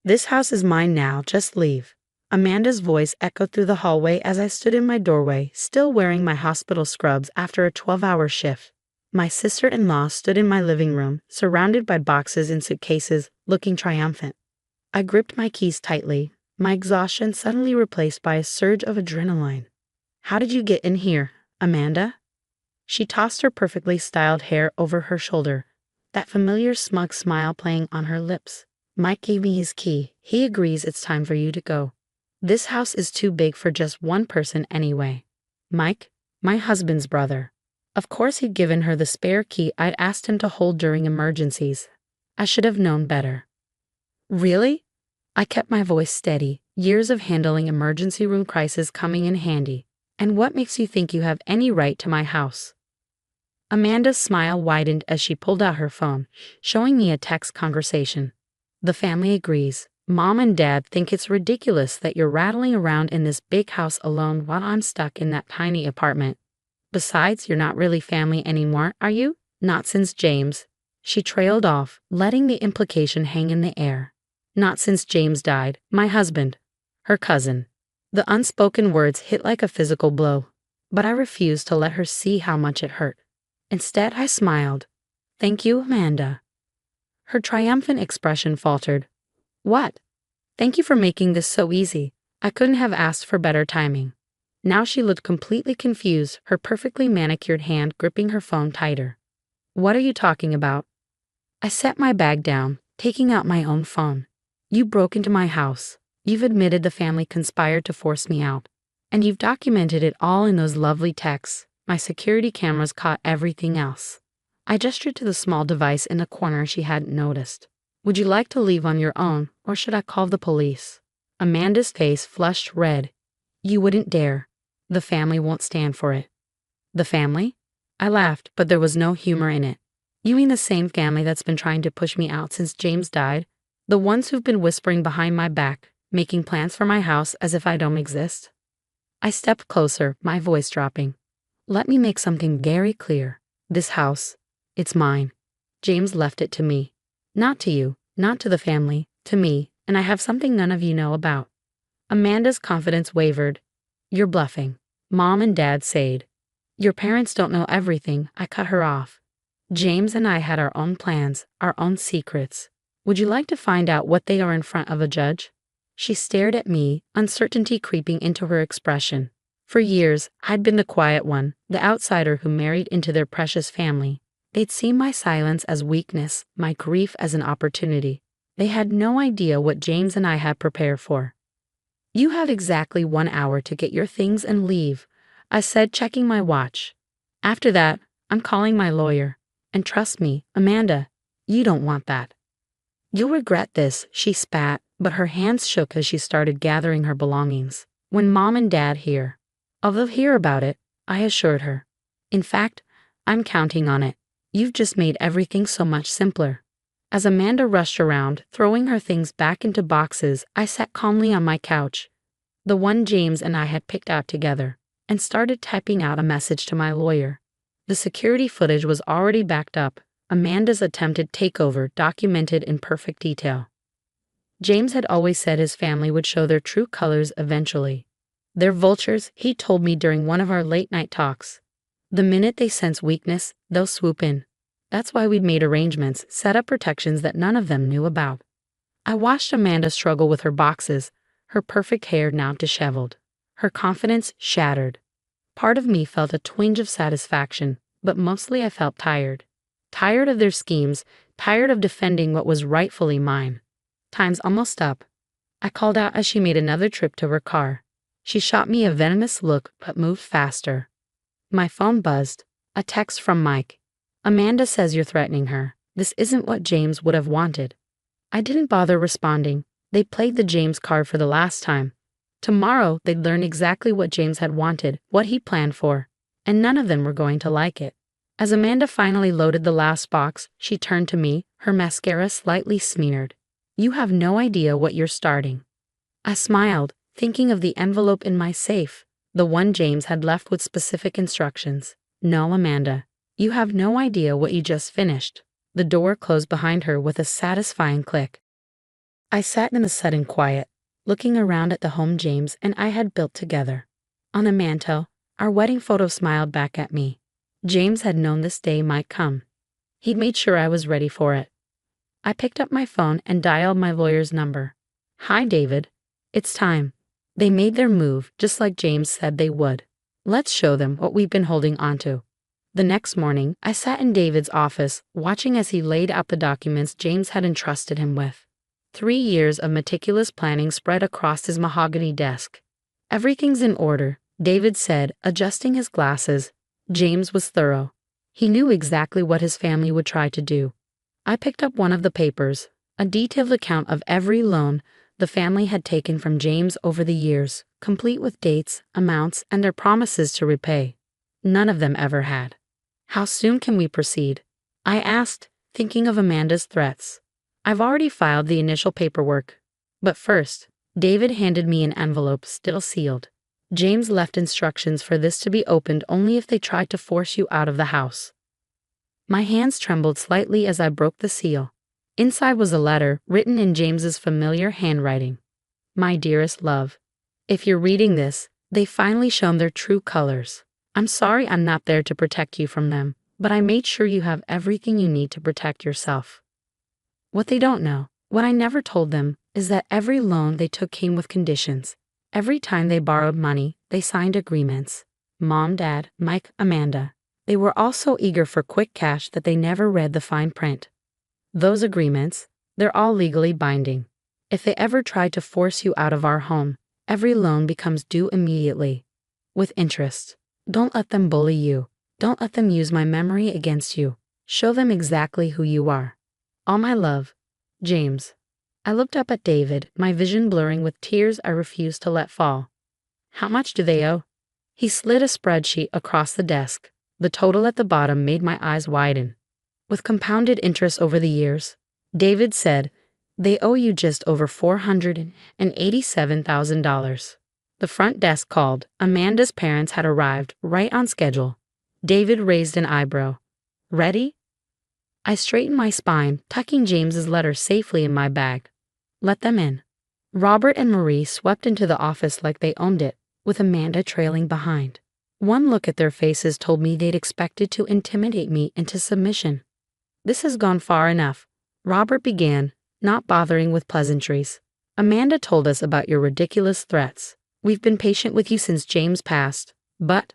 This house is mine now, just leave. Amanda's voice echoed through the hallway as I stood in my doorway, still wearing my hospital scrubs after a 12-hour shift. My sister-in-law stood in my living room, surrounded by boxes and suitcases, looking triumphant. I gripped my keys tightly, my exhaustion suddenly replaced by a surge of adrenaline. "How did you get in here, Amanda?" She tossed her perfectly styled hair over her shoulder, that familiar smug smile playing on her lips. "Mike gave me his key. He agrees it's time for you to go. This house is too big for just one person anyway." Mike, my husband's brother. Of course he'd given her the spare key I'd asked him to hold during emergencies. I should have known better. "Really?" I kept my voice steady, years of handling emergency room crises coming in handy. "And what makes you think you have any right to my house?" Amanda's smile widened as she pulled out her phone, showing me a text conversation. "The family agrees. Mom and Dad think it's ridiculous that you're rattling around in this big house alone while I'm stuck in that tiny apartment. Besides, you're not really family anymore, are you? Not since James." She trailed off, letting the implication hang in the air. "Not since James died, my husband. Her cousin." The unspoken words hit like a physical blow, but I refused to let her see how much it hurt. Instead, I smiled. "Thank you, Amanda." Her triumphant expression faltered. "What?" "Thank you for making this so easy. I couldn't have asked for better timing." Now she looked completely confused, her perfectly manicured hand gripping her phone tighter. "What are you talking about?" I set my bag down, taking out my own phone. "You broke into my house. You've admitted the family conspired to force me out. And you've documented it all in those lovely texts. My security cameras caught everything else." I gestured to the small device in the corner she hadn't noticed. "Would you like to leave on your own, or should I call the police?" Amanda's face flushed red. "You wouldn't dare. The family won't stand for it." "The family?" I laughed, but there was no humor in it. "You mean the same family that's been trying to push me out since James died? The ones who've been whispering behind my back, making plans for my house as if I don't exist?" I stepped closer, my voice dropping. "Let me make something very clear. This house, it's mine. James left it to me. Not to you, not to the family, to me, and I have something none of you know about." Amanda's confidence wavered. "You're bluffing. Mom and Dad said." "Your parents don't know everything," I cut her off. "James and I had our own plans, our own secrets. Would you like to find out what they are in front of a judge?" She stared at me, uncertainty creeping into her expression. For years, I'd been the quiet one, the outsider who married into their precious family. They'd seen my silence as weakness, my grief as an opportunity. They had no idea what James and I had prepared for. "You have exactly 1 hour to get your things and leave," I said, checking my watch. "After that, I'm calling my lawyer. And trust me, Amanda, you don't want that." "You'll regret this," she spat, but her hands shook as she started gathering her belongings. "When Mom and Dad hear." "Oh, they'll hear about it," I assured her. "In fact, I'm counting on it. You've just made everything so much simpler." As Amanda rushed around, throwing her things back into boxes, I sat calmly on my couch, the one James and I had picked out together, and started typing out a message to my lawyer. The security footage was already backed up, Amanda's attempted takeover documented in perfect detail. James had always said his family would show their true colors eventually. "They're vultures," he told me during one of our late-night talks. "The minute they sense weakness, they'll swoop in." That's why we'd made arrangements, set up protections that none of them knew about. I watched Amanda struggle with her boxes, her perfect hair now disheveled, her confidence shattered. Part of me felt a twinge of satisfaction, but mostly I felt tired. Tired of their schemes, tired of defending what was rightfully mine. "Time's almost up," I called out as she made another trip to her car. She shot me a venomous look but moved faster. My phone buzzed. A text from Mike. "Amanda says you're threatening her. This isn't what James would have wanted." I didn't bother responding. They played the James card for the last time. Tomorrow they'd learn exactly what James had wanted, what he planned for, and none of them were going to like it. As Amanda finally loaded the last box, she turned to me, her mascara slightly smeared. "You have no idea what you're starting." I smiled, thinking of the envelope in my safe, the one James had left with specific instructions. "No, Amanda, you have no idea what you just finished." The door closed behind her with a satisfying click. I sat in the sudden quiet, looking around at the home James and I had built together. On the mantel, our wedding photo smiled back at me. James had known this day might come. He'd made sure I was ready for it. I picked up my phone and dialed my lawyer's number. "Hi, David. It's time. They made their move, just like James said they would. Let's show them what we've been holding onto." The next morning, I sat in David's office, watching as he laid out the documents James had entrusted him with. 3 years of meticulous planning spread across his mahogany desk. "Everything's in order," David said, adjusting his glasses. James was thorough. He knew exactly what his family would try to do. I picked up one of the papers, a detailed account of every loan the family had taken from James over the years, complete with dates, amounts, and their promises to repay. None of them ever had. "How soon can we proceed?" I asked, thinking of Amanda's threats. "I've already filed the initial paperwork. But first," David handed me an envelope still sealed. "James left instructions for this to be opened only if they tried to force you out of the house." My hands trembled slightly as I broke the seal. Inside was a letter written in James's familiar handwriting. "My dearest love, if you're reading this, they've finally shown their true colors. I'm sorry I'm not there to protect you from them, but I made sure you have everything you need to protect yourself." What they don't know, what I never told them, is that every loan they took came with conditions. Every time they borrowed money, they signed agreements. Mom, Dad, Mike, Amanda. They were all so eager for quick cash that they never read the fine print. Those agreements, they're all legally binding. If they ever tried to force you out of our home, every loan becomes due immediately, with interest. Don't let them bully you. Don't let them use my memory against you. Show them exactly who you are. All my love, James. I looked up at David, my vision blurring with tears I refused to let fall. "How much do they owe?" He slid a spreadsheet across the desk. The total at the bottom made my eyes widen. "With compounded interest over the years," David said, "they owe you just over $487,000. The front desk called. Amanda's parents had arrived, right on schedule. David raised an eyebrow. "Ready?" I straightened my spine, tucking James's letter safely in my bag. "Let them in." Robert and Marie swept into the office like they owned it, with Amanda trailing behind. One look at their faces told me they'd expected to intimidate me into submission. "This has gone far enough," Robert began, not bothering with pleasantries. "Amanda told us about your ridiculous threats. We've been patient with you since James passed, but—"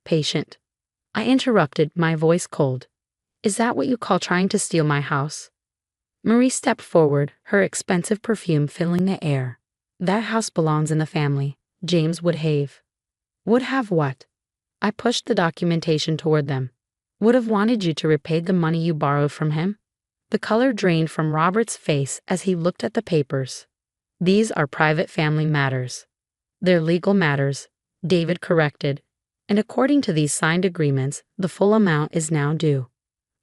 "Patient?" I interrupted, my voice cold. "Is that what you call trying to steal my house?" Marie stepped forward, her expensive perfume filling the air. "That house belongs in the family. James would have." "Would have what?" I pushed the documentation toward them. "Would have wanted you to repay the money you borrowed from him." The color drained from Robert's face as he looked at the papers. "These are private family matters." "They're legal matters," David corrected. "And according to these signed agreements, the full amount is now due."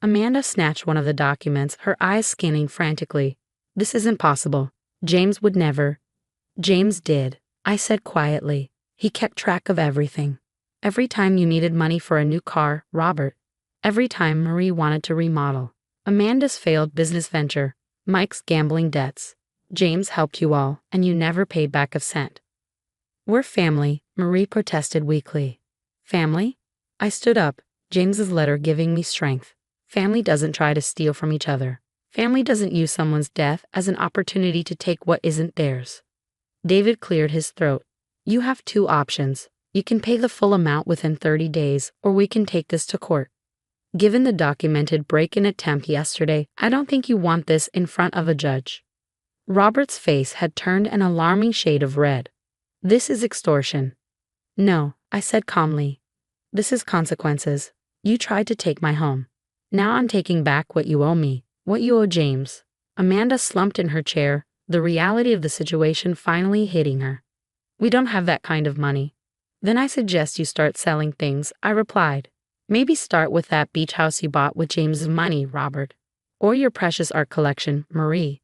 Amanda snatched one of the documents, her eyes scanning frantically. "This isn't possible. James would never." "James did," I said quietly. "He kept track of everything. Every time you needed money for a new car, Robert. Every time Marie wanted to remodel. Amanda's failed business venture. Mike's gambling debts. James helped you all, and you never paid back a cent." "We're family," Marie protested weakly. "Family?" I stood up, James's letter giving me strength. Family doesn't try to steal from each other. Family doesn't use someone's death as an opportunity to take what isn't theirs. David cleared his throat. "You have 2 options. You can pay the full amount within 30 days, or we can take this to court. Given the documented break-in attempt yesterday, I don't think you want this in front of a judge." Robert's face had turned an alarming shade of red. "This is extortion." "No," I said calmly. "This is consequences. You tried to take my home. Now I'm taking back what you owe me, what you owe James." Amanda slumped in her chair, the reality of the situation finally hitting her. "We don't have that kind of money." "Then I suggest you start selling things," I replied. "Maybe start with that beach house you bought with James's money, Robert. Or your precious art collection, Marie."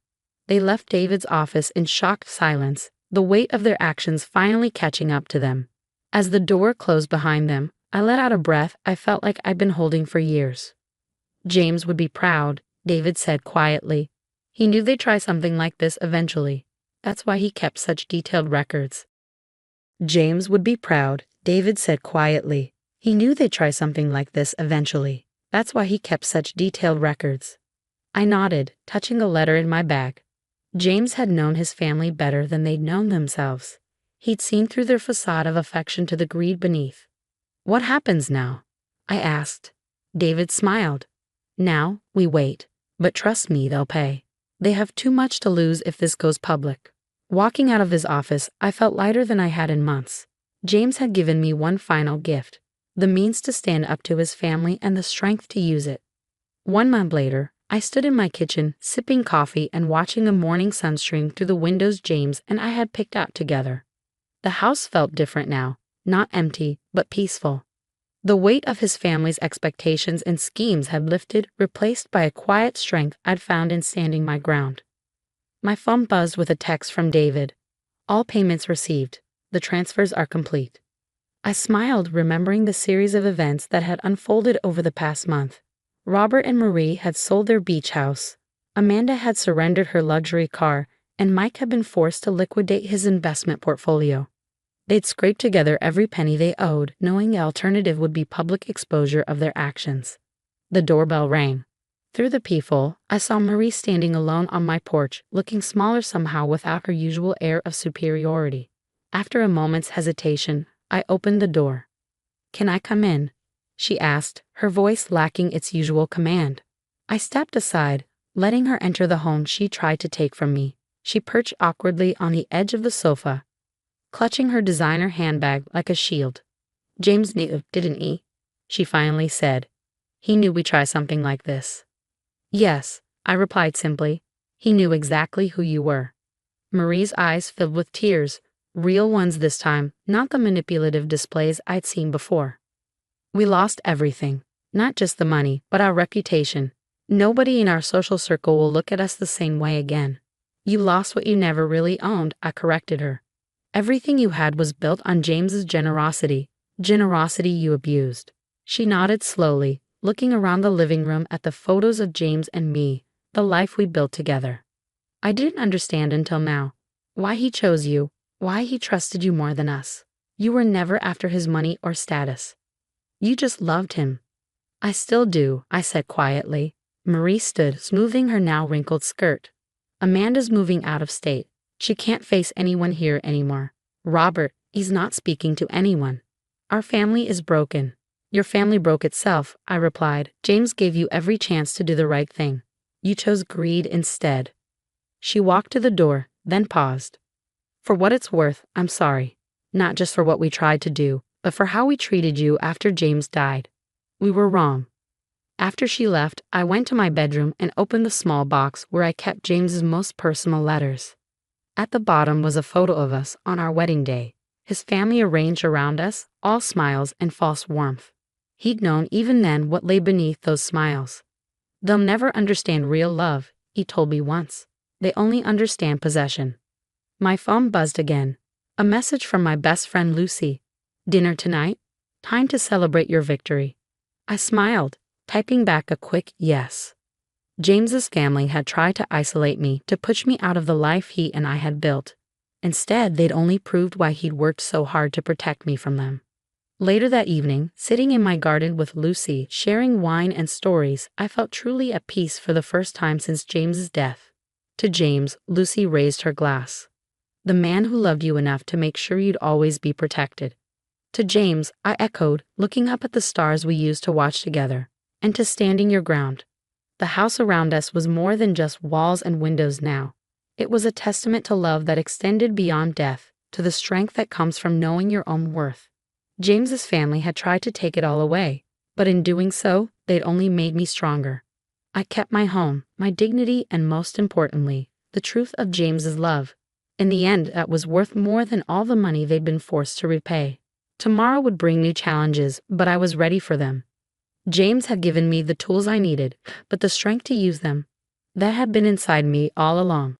They left David's office in shocked silence, the weight of their actions finally catching up to them. As the door closed behind them, I let out a breath I felt like I'd been holding for years. "James would be proud," David said quietly. He knew they'd try something like this eventually. That's why he kept such detailed records. James would be proud, David said quietly. He knew they'd try something like this eventually. That's why he kept such detailed records. I nodded, touching a letter in my bag. James had known his family better than they'd known themselves. He'd seen through their facade of affection to the greed beneath. What happens now? I asked. David smiled. Now, we wait. But trust me, they'll pay. They have too much to lose if this goes public. Walking out of his office, I felt lighter than I had in months. James had given me one final gift, the means to stand up to his family and the strength to use it. 1 month later, I stood in my kitchen, sipping coffee and watching a morning sun stream through the windows James and I had picked out together. The house felt different now, not empty, but peaceful. The weight of his family's expectations and schemes had lifted, replaced by a quiet strength I'd found in standing my ground. My phone buzzed with a text from David. All payments received. The transfers are complete. I smiled, remembering the series of events that had unfolded over the past month. Robert and Marie had sold their beach house. Amanda had surrendered her luxury car, and Mike had been forced to liquidate his investment portfolio. They'd scraped together every penny they owed, knowing the alternative would be public exposure of their actions. The doorbell rang. Through the peephole, I saw Marie standing alone on my porch, looking smaller somehow without her usual air of superiority. After a moment's hesitation, I opened the door. "Can I come in?" she asked, her voice lacking its usual command. I stepped aside, letting her enter the home she tried to take from me. She perched awkwardly on the edge of the sofa, clutching her designer handbag like a shield. "James knew, didn't he?" she finally said. "He knew we'd try something like this." "Yes," I replied simply. "He knew exactly who you were." Marie's eyes filled with tears, real ones this time, not the manipulative displays I'd seen before. "We lost everything, not just the money, but our reputation. Nobody in our social circle will look at us the same way again." "You lost what you never really owned," I corrected her. "Everything you had was built on James's generosity you abused." She nodded slowly, looking around the living room at the photos of James and me, the life we built together. "I didn't understand until now. Why he chose you, why he trusted you more than us. You were never after his money or status. You just loved him." "I still do," I said quietly. Marie stood, smoothing her now wrinkled skirt. "Amanda's moving out of state. She can't face anyone here anymore. Robert, he's not speaking to anyone. Our family is broken." "Your family broke itself," I replied. "James gave you every chance to do the right thing. You chose greed instead." She walked to the door, then paused. "For what it's worth, I'm sorry. Not just for what we tried to do, but for how we treated you after James died. We were wrong." After she left, I went to my bedroom and opened the small box where I kept James's most personal letters. At the bottom was a photo of us on our wedding day, his family arranged around us, all smiles and false warmth. He'd known even then what lay beneath those smiles. "They'll never understand real love," he told me once. "They only understand possession." My phone buzzed again. A message from my best friend Lucy. "Dinner tonight? Time to celebrate your victory." I smiled, typing back a quick yes. James's family had tried to isolate me, to push me out of the life he and I had built. Instead, they'd only proved why he'd worked so hard to protect me from them. Later that evening, sitting in my garden with Lucy, sharing wine and stories, I felt truly at peace for the first time since James's death. To James, Lucy raised her glass. "The man who loved you enough to make sure you'd always be protected." To James, I echoed, looking up at the stars we used to watch together. "And to standing your ground." The house around us was more than just walls and windows now. It was a testament to love that extended beyond death, to the strength that comes from knowing your own worth. James's family had tried to take it all away, but in doing so, they'd only made me stronger. I kept my home, my dignity, and most importantly, the truth of James's love. In the end, that was worth more than all the money they'd been forced to repay. Tomorrow would bring new challenges, but I was ready for them. James had given me the tools I needed, but the strength to use them, that had been inside me all along.